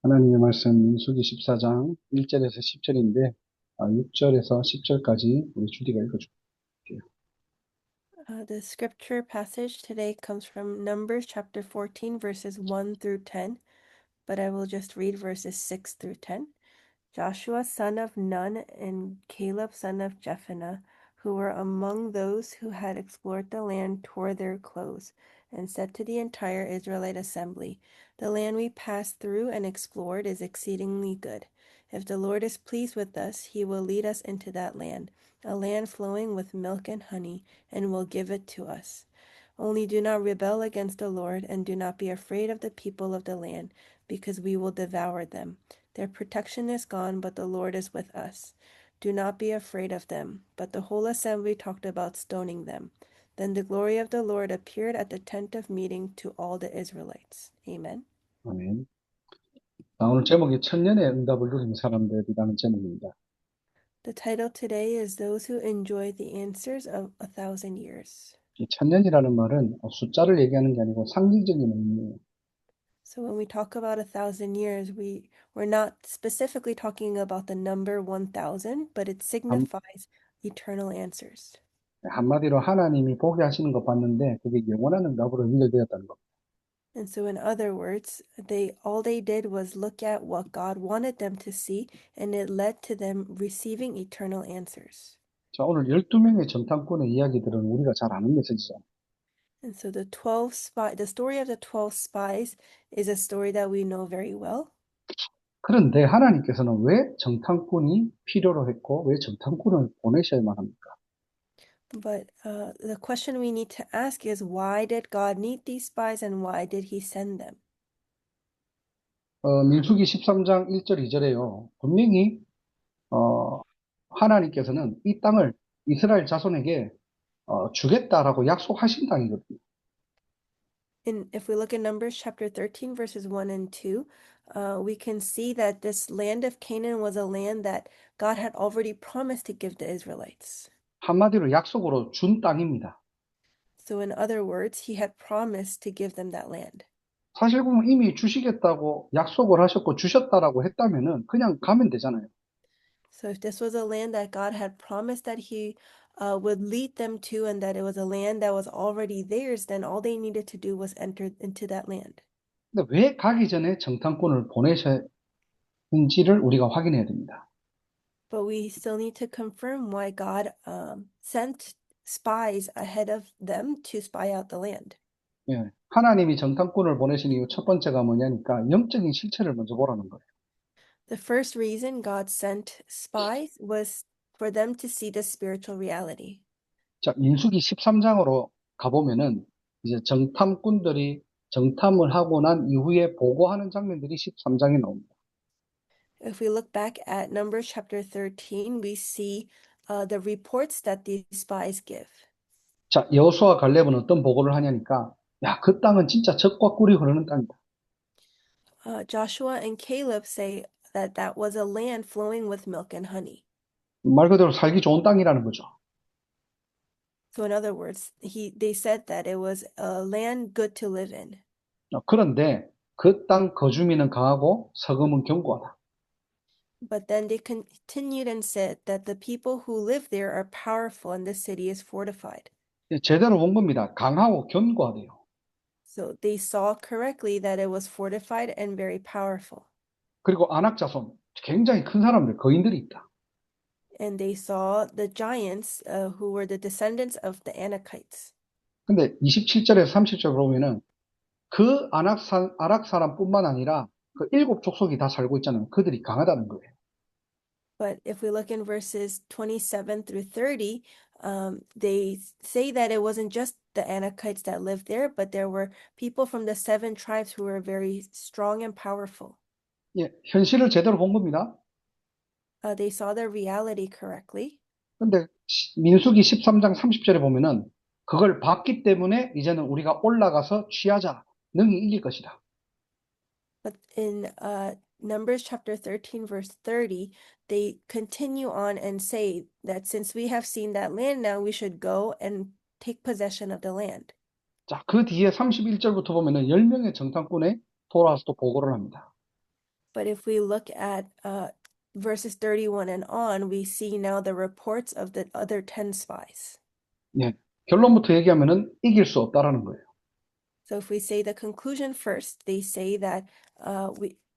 하나님의 말씀 민수기 14장 1절에서 10절인데 6절에서 10절까지 우리 주디가 읽어줄게요. The scripture passage today comes from Numbers chapter 14, verses 1 through 10, but I will just read verses 6 through 10. Joshua son of Nun and Caleb son of Jephunneh, who were among those who had explored the land, tore their clothes, and said to the entire Israelite assembly, "The land we passed through and explored is exceedingly good. If the Lord is pleased with us, he will lead us into that land, a land flowing with milk and honey, and will give it to us. Only do not rebel against the Lord, and do not be afraid of the people of the land, because we will devour them. Their protection is gone, but the Lord is with us. Do not be afraid of them." But the whole assembly talked about stoning them. Then the glory of the Lord appeared at the tent of meeting to all the Israelites. Amen. 아멘. 오늘 제목이 천년의 응답을 누린 사람들이라는 제목입니다. The title today is Those Who Enjoy the Answers of 1,000 Years. 이 천년이라는 말은 숫자를 얘기하는 게 아니고 상징적인 의미예요. So when we talk about 1,000 years, we're not specifically talking about the number 1,000, but it 한, signifies eternal answers. 한마디로 하나님이 보게 하시는 거 봤는데 그게 영원한 응답으로 연결되었다는 거. And so in other words, they did was look at what God wanted them to see, and it led to them receiving eternal answers. 자, 오늘 12명의 정탐꾼의 이야기들은 우리가 잘 아는 메시지죠. And so the story of the 12 spies is a story that we know very well. 그런데 하나님께서는 왜 정탐꾼이 필요로 했고 왜 정탐꾼을 보내셔야만 합니까? But the question we need to ask is, why did God need these spies and why did he send them? 민수기 13장 1절 2절에요. 분명히 하나님께서는 이 땅을 이스라엘 자손에게 주겠다라고 약속하신 땅이거든요. If we look at Numbers chapter 13, verses 1 and 2, we can see that this land of Canaan was a land that God had already promised to give the Israelites. 한마디로 약속으로 준 땅입니다. So in other words, he had promised to give them that land. 사실 보면 이미 주시겠다고 약속을 하셨고 주셨다라고 했다면은 그냥 가면 되잖아요. So if this was a land that God had promised that he would lead them to, and that it was a land that was already theirs, then all they needed to do was enter into that land. 근데 왜 가기 전에 정탐꾼을 보내셨는지를 우리가 확인해야 됩니다. But we still need to confirm why God sent spies ahead of them to spy out the land. 예, 하나님이 정탐꾼을 보내신 이유 첫 번째가 뭐냐니까 영적인 실체를 먼저 보라는 거예요. The first reason God sent spies was for them to see the spiritual reality. 자, 민수기 13장으로 가보면은 이제 정탐꾼들이 정탐을 하고 난 이후에 보고하는 장면들이 13장에 나옵니다. If we look back at Numbers chapter 13, we see the reports that these spies give. 자, 여호수아 갈렙은 어떤 보고를 하냐니까 야, 그 땅은 진짜 젖과 꿀이 흐르는 땅이다. Joshua and Caleb say that that was a land flowing with milk and honey. 말 그대로 살기 좋은 땅이라는 거죠. So in other words, they said that it was a land good to live in. 그런데 그 땅 거주민은 강하고 서금은 견고하다. But then they continued and said that the people who live there are powerful and the city is fortified. 제대로 본 겁니다. 강하고 견고하대요. So they saw correctly that it was fortified and very powerful. 그리고 안악 자손, 굉장히 큰 사람들, 거인들이 있다. And they saw the giants who were the descendants of the Anakites. 근데 27절에서 30절 보면은 그 아락 사람뿐만 아니라 그 일곱 족속이 다 살고 있잖아요. 그들이 강하다는 거예요. But if we look in verses 27 through 30, they say that it wasn't just the Anakites that lived there, but there were people from the 7 tribes who were very strong and powerful. 예, 현실을 제대로 본 겁니다. They saw the reality correctly. 근데 민수기 13장 30절에 보면은 그걸 봤기 때문에 이제는 우리가 올라가서 취하자. 능히 이길 것이다. But in Numbers chapter 13, verse 30, they continue on and say that since we have seen that land now, we should go and take possession of the land. 자, 그 뒤에 31절부터 보면은 10명의 정탐꾼에 돌아와서 또 보고를 합니다. But if we look at verses 31 and on, we see now the reports of the other 10 spies. 예, 결론부터 얘기하면은 이길 수 없다라는 거예요. So if we say the conclusion first, they say that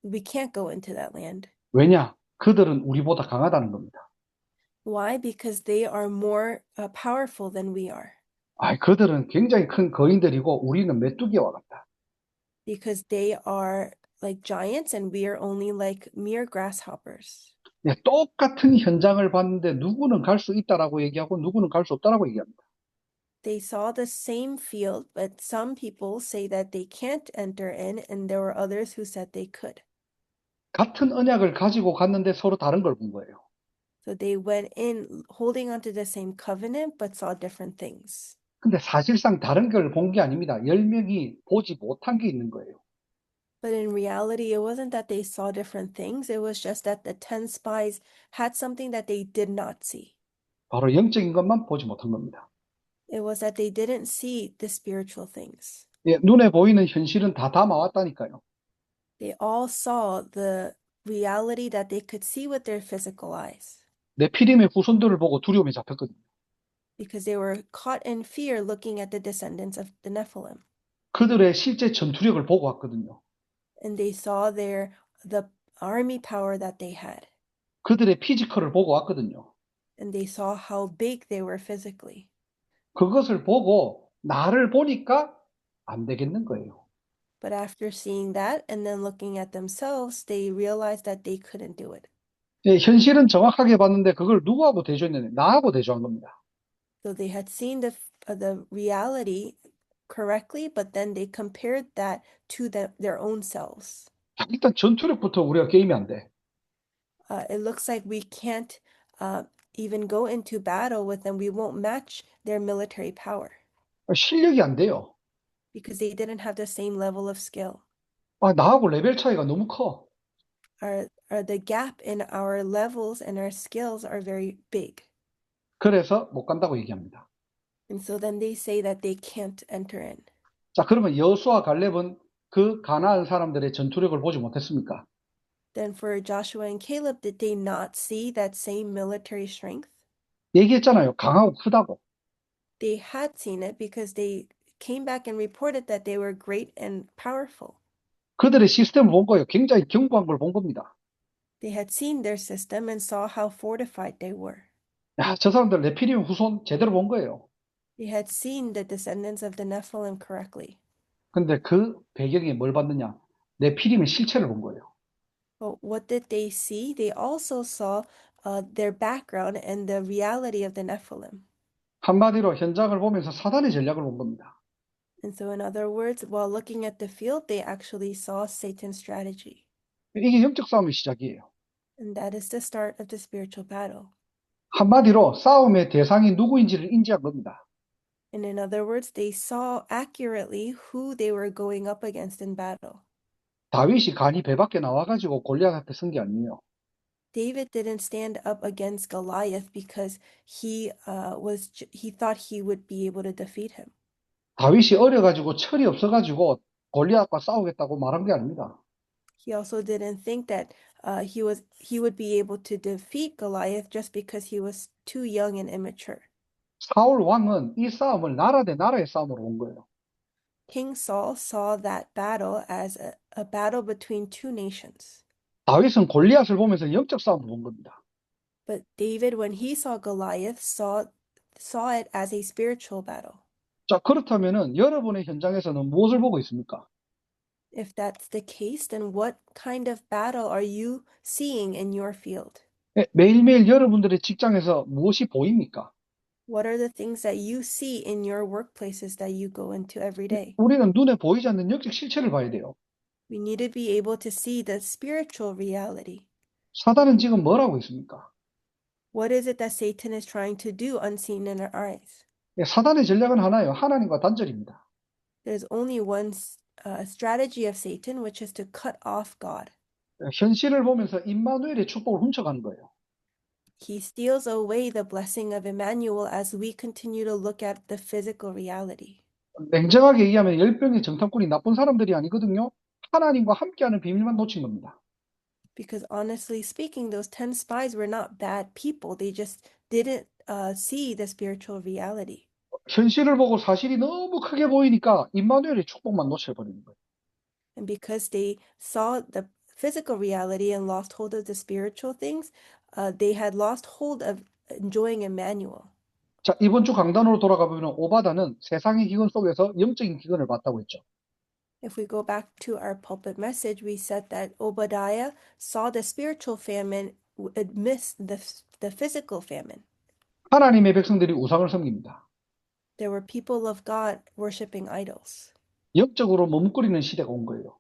we can't go into that land. 왜냐? 그들은 우리보다 강하다는 겁니다. Why? Because they are more powerful than we are. 그들은 굉장히 큰 거인들이고 우리는 메뚜기와 같다. Because they are like giants and we are only like mere grasshoppers. 예, 똑같은 현장을 봤는데 누구는 갈 수 있다라고 얘기하고 누구는 갈 수 없다라고 얘기합니다. They saw the same field, but some people say that they can't enter in, and there were others who said they could. 같은 언약을 가지고 갔는데 서로 다른 걸 본 거예요. So they went in holding onto the same covenant, but saw different things. 근데 사실상 다른 걸 본 게 아닙니다. 10명이 보지 못한 게 있는 거예요. But in reality, it wasn't that they saw different things. It was just that the 10 spies had something that they did not see. 바로 영적인 것만 보지 못한 겁니다. It was that they didn't see the spiritual things. 예, 눈에 보이는 현실은 다 담아왔다니까요. They all saw the reality that they could see with their physical eyes 네피림의 후손들을 보고 두려움에 잡혔거든요. because they were caught in fear looking at the descendants of the Nephilim. 그들의 실제 전투력을 보고 왔거든요. And they saw the army power that they had. 그들의 피지컬을 보고 왔거든요. And they saw how big they were physically. 그것을 보고 나를 보니까 안 되겠는 거예요. But after seeing that and then looking at themselves, they realized that they couldn't do it. 예, 현실은 정확하게 봤는데 그걸 누구하고 대조했느냐? 나하고 대조한 겁니다. So they had seen the reality correctly, but then they compared that to their own selves. 일단 전투력부터 우리가 게임이 안 돼. It looks like we can't even go into battle with them. We won't match their military power 실력이 안 돼요. because they didn't have the same level of skill. 나하고 레벨 차이가 너무 커. The gap in our levels and our skills are very big. 그래서 못 간다고 얘기합니다. And so then they say that they can't enter in. 자, 그러면 여호수아 갈렙은 그 가나안 사람들의 전투력을 보지 못했습니까? Then for Joshua and Caleb, did they not see that same military strength? 얘기했잖아요. 강하고 크다고. They had seen it because they came back and reported that they were great and powerful. 그들의 시스템을 본 거예요. 굉장히 견고한 걸 본 겁니다. They had seen their system and saw how fortified they were. 야, 저 사람들 네피림 후손 제대로 본 거예요. They had seen the descendants of the Nephilim correctly. 근데 그 배경에 뭘 봤느냐? 네피림의 실체를 본 거예요. But what did they see? They also saw their background and the reality of the Nephilim. 한마디로 현장을 보면서 사단의 전략을 본 겁니다. And so in other words, while looking at the field, they actually saw Satan's strategy. 이게 영적 싸움의 시작이에요. And that is the start of the spiritual battle. 한마디로 싸움의 대상이 누구인지를 인지한 겁니다. And in other words, they saw accurately who they were going up against in battle. 다윗이 간이 배 밖에 나와가지고 골리앗 앞에 선 게 아니에요. David didn't stand up against Goliath because he thought he would be able to defeat him. 다윗이 어려가지고 철이 없어가지고 골리앗과 싸우겠다고 말한 게 아닙니다. He also didn't think that he would be able to defeat Goliath just because he was too young and immature. 사울 왕은 이 싸움을 나라 대 나라의 싸움으로 본 거예요. King Saul saw that battle as a battle between two nations. 다윗은 골리앗을 보면서 영적 싸움을 본 겁니다. But David, when he saw Goliath, saw it as a spiritual battle. 자, 그렇다면은 여러분의 현장에서는 무엇을 보고 있습니까? If that's the case, then what kind of battle are you seeing in your field? 매일매일 여러분들의 직장에서 무엇이 보입니까? What are the things that you see in your workplaces that you go into every day? 우리는 눈에 보이지 않는 영적 실체를 봐야 돼요. We need to be able to see the spiritual reality. 사단은 지금 뭘 하고 있습니까? What is it that Satan is trying to do unseen in our eyes? 사단의 전략은 하나예요. 하나님과 단절입니다. There's only one strategy of Satan, which is to cut off God. 현실을 보면서 임마누엘의 축복을 훔쳐가는 거예요. He steals away the blessing of Emmanuel as we continue to look at the physical reality. 냉정하게 얘기하면 열병의 정탐꾼이 나쁜 사람들이 아니거든요. 하나님과 함께하는 비밀만 놓친 겁니다. Because honestly speaking, those 10 spies were not bad people. They just didn't see the spiritual reality. 현실을 보고 사실이 너무 크게 보이니까 임마누엘의 축복만 놓쳐버리는 거예요. And because they saw the physical reality and lost hold of the spiritual things, they had lost hold of enjoying Emmanuel. 자, 이번 주 강단으로 돌아가 보면 오바다는 세상의 기근 속에서 영적인 기근을 받다고 했죠. If we go back to our pulpit message, we said that Obadiah saw the spiritual famine amidst the physical famine. 하나님의 백성들이 우상을 섬깁니다. There were people of God worshiping idols. 영적으로 머뭇거리는 시대가 온 거예요.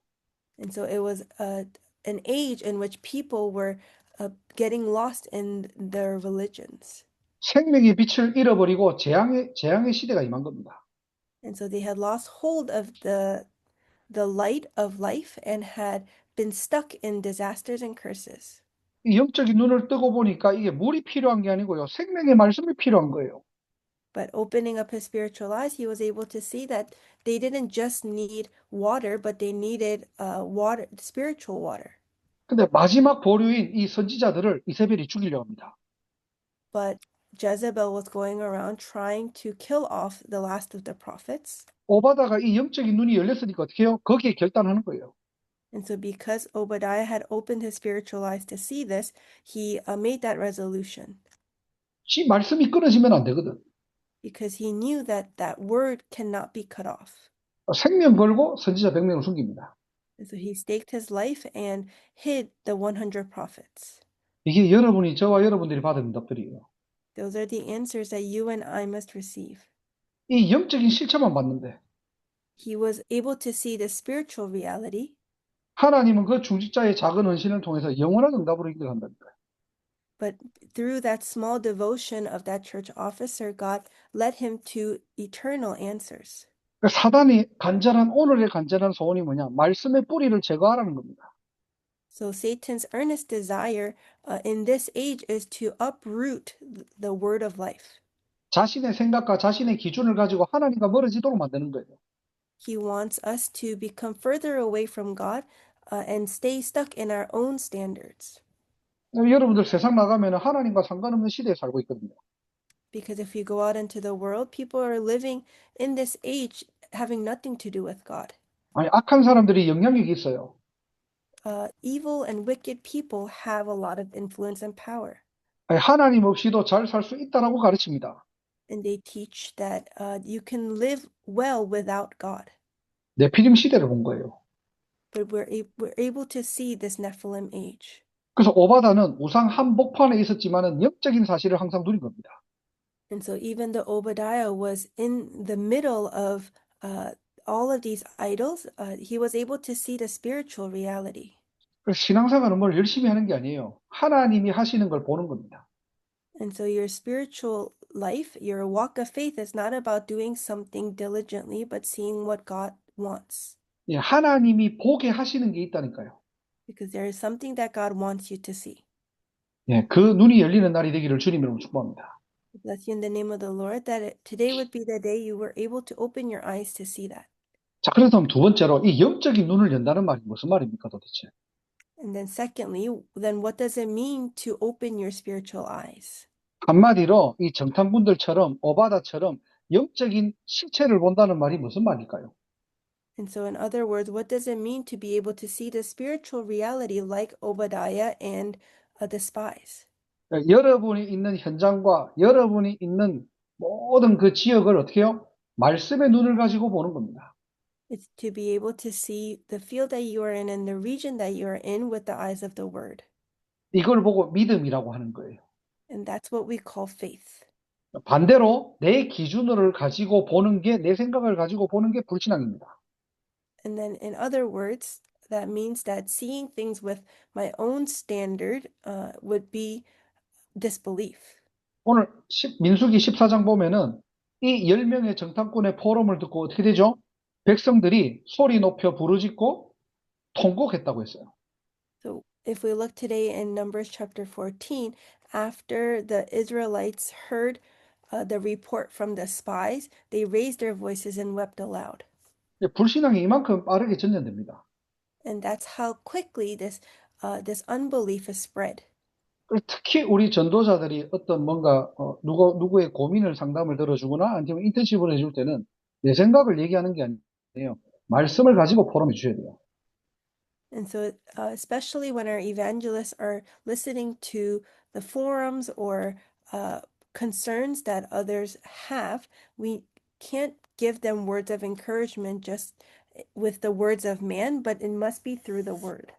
And so it was an age in which people were getting lost in their religions. 생명의 빛을 잃어버리고 재앙의 시대가 임한 겁니다. And so they had lost hold of the light of life and had been stuck in disasters and curses. 이 영적인 눈을 뜨고 보니까 이게 물이 필요한 게 아니고요. 생명의 말씀이 필요한 거예요. But opening up his spiritual eyes, he was able to see that they didn't just need water, but they needed water, spiritual water. 근데 마지막 보류인 이 선지자들을 이세벨이 죽이려고 합니다. But Jezebel was going around trying to kill off the last of the prophets. 오바다가 이 영적인 눈이 열렸으니까 어떻게 해요? 거기에 결단하는 거예요. And so because Obadiah had opened his spiritual eyes to see this, he made that resolution. 지 말씀이 끊어지면 안 되거든. Because he knew that that word cannot be cut off. 생명 걸고 선지자 100명을 숨깁니다. And so he staked his life and hid the 100 prophets. 이게 여러분이 저와 여러분들이 받은 응답들이에요. Those are the answers that you and I must receive. 이 영적인 실체만 봤는데 He was able to see the spiritual reality, 하나님은 그 중직자의 작은 헌신을 통해서 영원한 응답으로 인도한다니까요. but through that small devotion of that church officer, God led him to eternal answers. 사단이 오늘의 간절한 소원이 뭐냐? 말씀의 뿌리를 제거하라는 겁니다. So Satan's earnest desire in this age is to uproot the word of life. 자신의 생각과 자신의 기준을 가지고 하나님과 멀어지도록 만드는 거예요. He wants us to become further away from God and stay stuck in our own standards. 여러분들 세상 나가면 하나님과 상관없는 시대에 살고 있거든요. Because if you go out into the world, people are living in this age having nothing to do with God. 아니, 악한 사람들이 영향력이 있어요. Evil and wicked people have a lot of influence and power. 아니, 하나님 없이도 잘 살 수 있다라고 가르칩니다. And they teach that you can live well without God. 네피림 시대를 본 거예요. But we're able to see this Nephilim age. 그래서 오바다는 우상 한복판에 있었지만은 영적인 사실을 항상 누린 겁니다. And so even the Obadiah was in the middle of all of these idols. He was able to see the spiritual reality. 그래서 신앙생활은 뭘 열심히 하는 게 아니에요. 하나님이 하시는 걸 보는 겁니다. And so your spiritual life, your walk of faith is not about doing something diligently, but seeing what God wants. 예, 하나님이 보게 하시는 게 있다니까요. Because there is something that God wants you to see. 예, 그 눈이 열리는 날이 되기를 주님으로 축복합니다. Bless you in the name of the Lord, that today would be the day you were able to open your eyes to see that. 자, 그래서 두 번째로 이 영적인 눈을 연다는 말이 무슨 말입니까 도대체? And then secondly, then what does it mean to open your spiritual eyes? 한마디로 이 정탐꾼들처럼 오바다처럼 영적인 실체를 본다는 말이 무슨 말일까요? And so in other words, what does it mean to be able to see the spiritual reality like Obadiah and the spies? 여러분이 있는 현장과 여러분이 있는 모든 그 지역을 어떻게 해요? 말씀의 눈을 가지고 보는 겁니다. It's to be able to see the field that you are in and the region that you are in with the eyes of the word. 이걸 보고 믿음이라고 하는 거예요. And that's what we call faith. 반대로 내 기준을 가지고 보는 게, 내 생각을 가지고 보는 게 불신앙입니다. And then in other words, that means that seeing things with my own standard would be disbelief. 오늘 민수기 14장 보면은 이 10명의 정탐꾼의 포럼을 듣고 어떻게 되죠? 백성들이 소리 높여 부르짖고 통곡했다고 했어요. So if we look today in Numbers chapter 14, after the Israelites heard the report from the spies, they raised their voices and wept aloud. 불신앙이 이만큼 빠르게 전염됩니다. And that's how quickly this this unbelief is spread. 특히 우리 전도자들이 어떤 뭔가 누구의 고민을 상담을 들어주거나 아니면 인턴십을 해줄 때는 내 생각을 얘기하는 게 아니에요. 말씀을 가지고 포럼해 주셔야 돼요. And so, especially when our evangelists are listening to the forums or concerns that others have, we can't give them words of encouragement just with the words of man, but it must be through the word.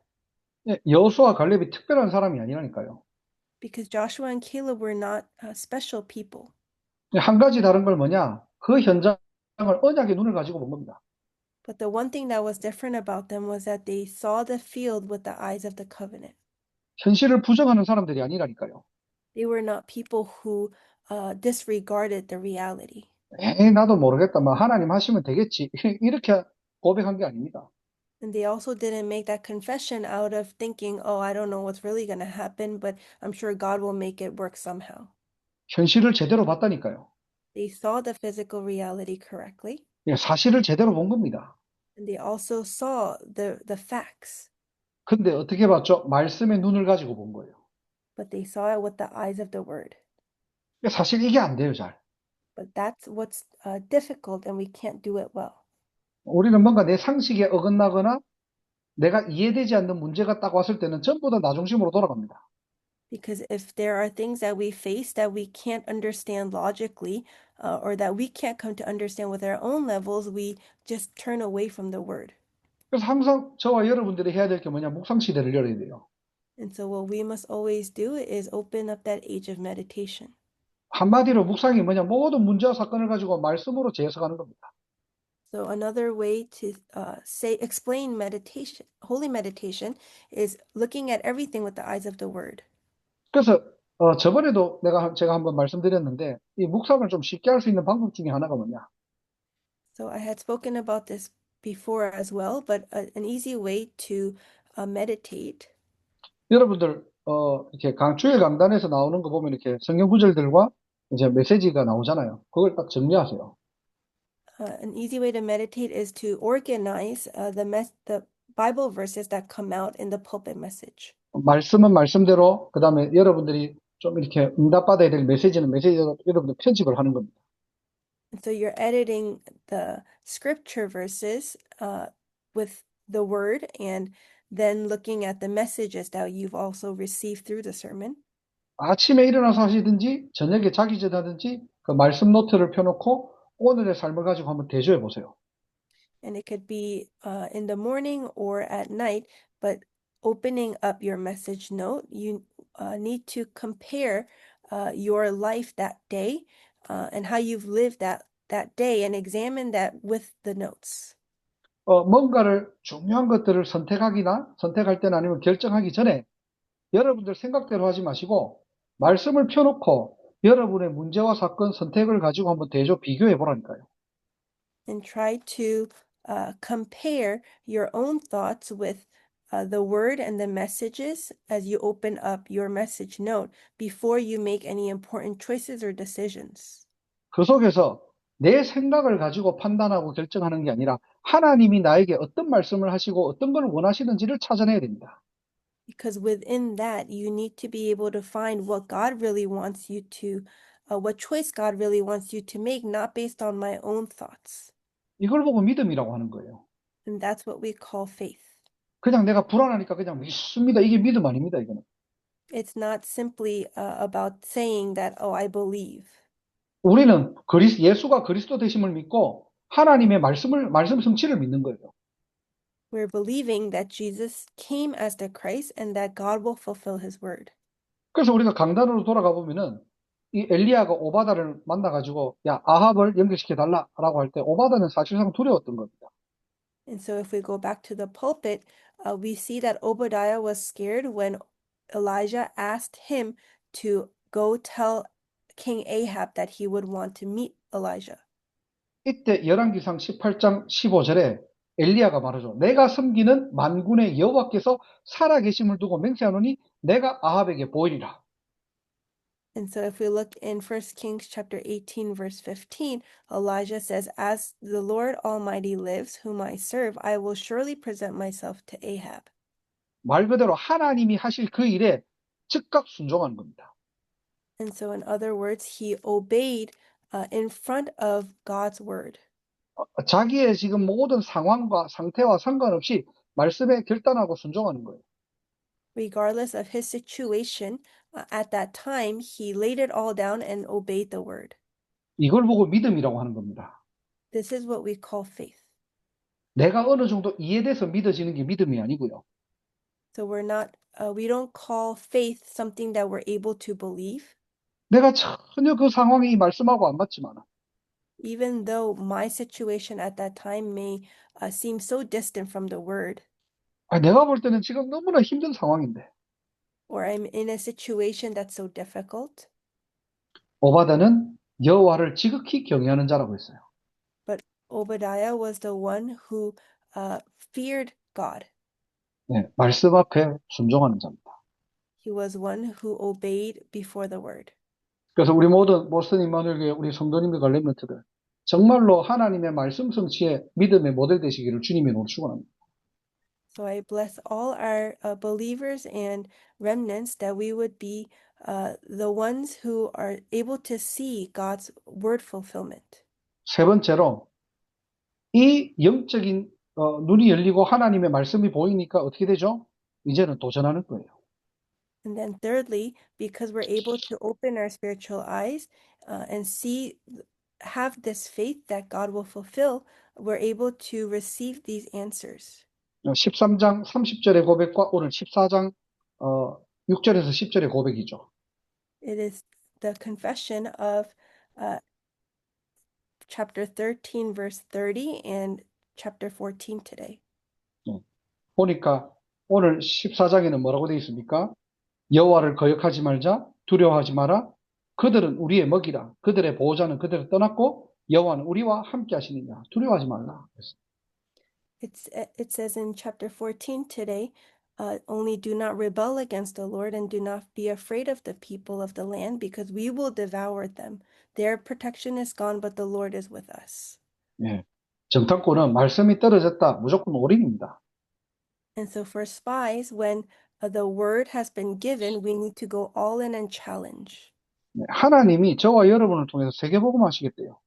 예, 여호수아 갈렙이 특별한 사람이 아니라니까요. Because Joshua and Caleb were not special people. 한 가지 다른 걸 뭐냐? 그 현장을 언약의 눈을 가지고 본 겁니다. But the one thing that was different about them was that they saw the field with the eyes of the covenant. 현실을 부정하는 사람들이 아니라니까요. They were not people who disregarded the reality. 에이, 나도 모르겠다. 뭐 하나님 하시면 되겠지. 이렇게 고백한 게 아닙니다. And they also didn't make that confession out of thinking, oh, I don't know what's really going to happen, but I'm sure God will make it work somehow. 현실을 제대로 봤다니까요. They saw the physical reality correctly, 예, 사실을 제대로 본 겁니다. and they also saw the facts, 근데 어떻게 봤죠? 말씀의 눈을 가지고 본 거예요. but they saw it with the eyes of the word. 사실 이게 안 돼요, 잘. But that's what's difficult, and we can't do it well. 우리는 뭔가 내 상식에 어긋나거나 내가 이해되지 않는 문제가 딱 왔을 때는 전부 다 나 중심으로 돌아갑니다. Because if there are things that we face that we can't understand logically, or that we can't come to understand with our own levels, we just turn away from the word. 그래서 항상 저와 여러분들이 해야 될 게 뭐냐? 묵상 시대를 열어야 돼요. And so what we must always do is open up that age of meditation. 한마디로 묵상이 뭐냐? 모든 문제와 사건을 가지고 말씀으로 재해석하는 겁니다. So another way to explain meditation, holy meditation, is looking at everything with the eyes of the word. 그래서 저번에도 제가 한번 말씀드렸는데 이 묵상을 좀 쉽게 할 수 있는 방법 중에 하나가 뭐냐? So I had spoken about this before as well, but an easy way to meditate. 여러분들 이렇게 주일 강단에서 나오는 거 보면 이렇게 성경 구절들과 이제 메시지가 나오잖아요. 그걸 딱 정리하세요. An easy way to meditate is to organize the Bible verses that come out in the pulpit message. 말씀은 말씀대로, 그 다음에 여러분들이 좀 이렇게 응답받아야 될 메시지는 메시지대로 여러분들 편집을 하는 겁니다. And so you're editing the scripture verses with the word and then looking at the messages that you've also received through the sermon. 아침에 일어나서 하시든지 저녁에 자기 전에 하든지 그 말씀 노트를 펴놓고 오늘의 삶을 가지고 한번 대조해 보세요. And it could be in the morning or at night, but opening up your message note, you need to compare your life that day and how you've lived that day and examine that with the notes. 뭔가를 중요한 것들을 선택할 때나 아니면 결정하기 전에 여러분들 생각대로 하지 마시고 말씀을 펴놓고 여러분의 문제와 사건 선택을 가지고 한번 대조 비교해 보라니까요. And try to compare your own thoughts with the word and the messages as you open up your message note before you make any important choices or decisions. 그 속에서 내 생각을 가지고 판단하고 결정하는 게 아니라 하나님이 나에게 어떤 말씀을 하시고 어떤 걸 원하시는지를 찾아내야 됩니다. Because within that, you need to be able to find what God really wants you to, what choice God really wants you to make, not based on my own thoughts. 이걸 보고 믿음이라고 하는 거예요. And that's what we call faith. 그냥 내가 불안하니까 그냥 믿습니다. 이게 믿음 아닙니다, 이거는. It's not simply about saying that, oh, I believe. 우리는 예수가 그리스도 되심을 믿고 하나님의 말씀 성취를 믿는 거예요. We're believing that Jesus came as the Christ and that God will fulfill his word. 그래서 우리가 강단으로 돌아가 보면은 이 엘리야가 오바다를 만나가지고 야 아합을 연결시켜 달라라고 할 때 오바다는 사실상 두려웠던 겁니다. And so if we go back to the pulpit, we see that Obadiah was scared when Elijah asked him to go tell King Ahab that he would want to meet Elijah. 이때 열왕기상 18장 15절에 엘리야가 말하죠. 내가 섬기는 만군의 여호와께서 살아계심을 두고 맹세하노니 내가 아합에게 보이리라. And so if we look in 1 Kings chapter 18, verse 15, Elijah says, as the Lord Almighty lives, whom I serve, I will surely present myself to Ahab. 말 그대로 하나님이 하실 그 일에 즉각 순종하는 겁니다. And so, in other words, he obeyed in front of God's word. 자기의 지금 모든 상황과 상태와 상관없이 말씀에 결단하고 순종하는 거예요. Regardless of his situation, at that time, he laid it all down and obeyed the word. 이걸 보고 믿음이라고 하는 겁니다. This is what we call faith. 내가 어느 정도 이해돼서 믿어지는 게 믿음이 아니고요. So we don't call faith something that we're able to believe, 내가 전혀 그 상황이 이 말씀하고 안 맞지만 even though my situation at that time may seem so distant from the word, 내가 볼 때는 지금 너무나 힘든 상황인데 or I'm in a situation that's so difficult. 오바다는 여호와를 지극히 경외하는 자라고 했어요. But Obadiah was the one who feared God. 네, 말씀 앞에 순종하는 자입니다. He was one who obeyed before the word. 그래서 우리 모든 모스턴 임마누엘교회 우리 성도님들과 렘넌트들 정말로 하나님의 말씀 성취에 믿음의 모델 되시기를 주님의 이름으로 축원합니다. So I bless all our believers and remnants that we would be the ones who are able to see God's word fulfillment. 세 번째로 이 영적인 눈이 열리고 하나님의 말씀이 보이니까 어떻게 되죠? 이제는 도전하는 거예요. And then thirdly, because we're able to open our spiritual eyes and have this faith that God will fulfill, we're able to receive these answers. 13장 30절의 고백과 오늘 14장 6절에서 10절의 고백이죠. It is the confession of chapter 13, verse 30, and chapter 14 today. 보니까 오늘 14장에는 뭐라고 되어 있습니까? 여호와를 거역하지 말자, 두려워하지 마라. 그들은 우리의 먹이라. 그들의 보호자는 그들을 떠났고 여호와는 우리와 함께 하시느냐. 두려워하지 말라. It says in chapter 14 today, only do not rebel against the Lord and do not be afraid of the people of the land because we will devour them. Their protection is gone, but the Lord is with us. 예. 정탐꾼은 말씀이 떨어졌다. 무조건 올인입니다. And so for spies, when the word has been given, we need to go all in and challenge. 하나님이 저와 여러분을 통해서 세계복음 하시겠대요.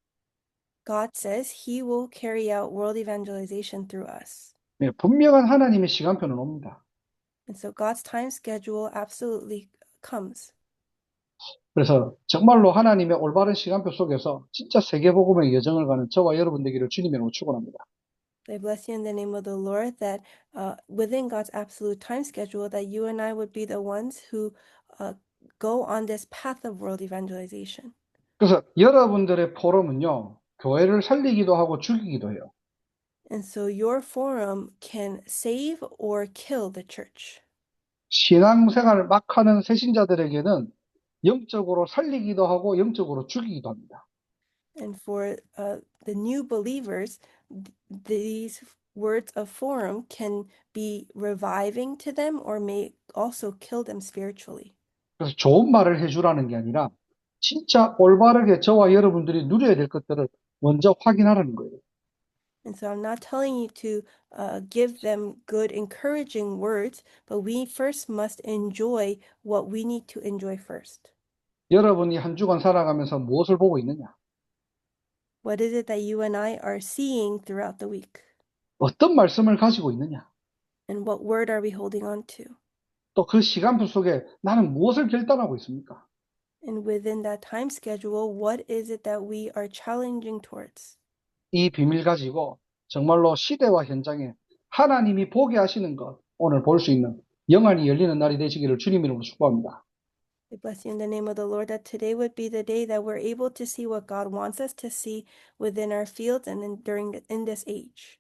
God says he will carry out world evangelization through us. 분명한 하나님의 시간표는 옵니다. And so God's time schedule absolutely comes. 그래서 정말로 하나님의 올바른 시간표 속에서 진짜 세계복음의 여정을 가는 저와 여러분 되기를 주님의 이름으로 축원합니다. I bless you in the name of the Lord that within God's absolute time schedule, that you and I would be the ones who go on this path of world evangelization. 그래서 여러분들의 포럼은요, 교회를 살리기도 하고 죽이기도 해요. And so your forum can save or kill the church. 신앙생활을 막 하는 새신자들에게는 영적으로 살리기도 하고 영적으로 죽이기도 합니다. And for the new believers, these words of forum can be reviving to them or may also kill them spiritually. 그래서 좋은 말을 해주라는 게 아니라 진짜 올바르게 저와 여러분들이 누려야 될 것들을 먼저 확인하라는 거예요. And so I'm not telling you to give them good, encouraging words, but we first must enjoy what we need to enjoy first. 여러분이 한 주간 살아가면서 무엇을 보고 있느냐? What is it that you and I are seeing throughout the week? 어떤 말씀을 가지고 있느냐? And what word are we holding on to? 또 그 시간표 속에 나는 무엇을 결단하고 있습니까? And within that time schedule, what is it that we are challenging towards? 이 비밀 가지고 정말로 시대와 현장에 하나님이 보게 하시는 것 오늘 볼 수 있는 영안이 열리는 날이 되시기를 주님 이름으로 축복합니다. I bless you in the name of the Lord that today would be the day that we're able to see what God wants us to see within our fields and in this age.